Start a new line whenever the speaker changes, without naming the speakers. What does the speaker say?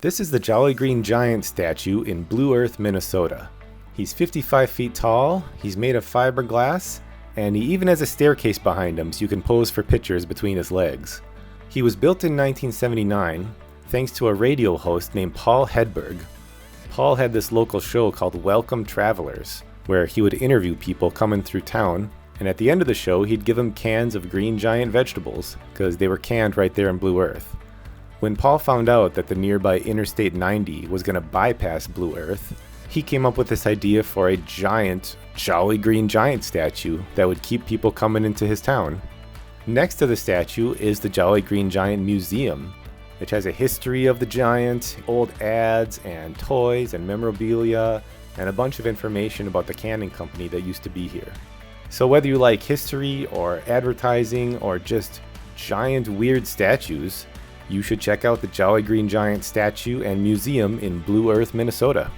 This is the Jolly Green Giant statue in Blue Earth, Minnesota. He's 55 feet tall, he's made of fiberglass, and he even has a staircase behind him so you can pose for pictures between his legs. He was built in 1979 thanks to a radio host named Paul Hedberg. Paul had this local show called Welcome Travelers, where he would interview people coming through town, and at the end of the show he'd give them cans of Green Giant vegetables because they were canned right there in Blue Earth. When Paul found out that the nearby Interstate 90 was going to bypass Blue Earth, he came up with this idea for a giant, Jolly Green Giant statue that would keep people coming into his town. Next to the statue is the Jolly Green Giant Museum, which has a history of the giant, old ads and toys and memorabilia, and a bunch of information about the canning company that used to be here. So whether you like history or advertising or just giant weird statues, you should check out the Jolly Green Giant statue and museum in Blue Earth, Minnesota.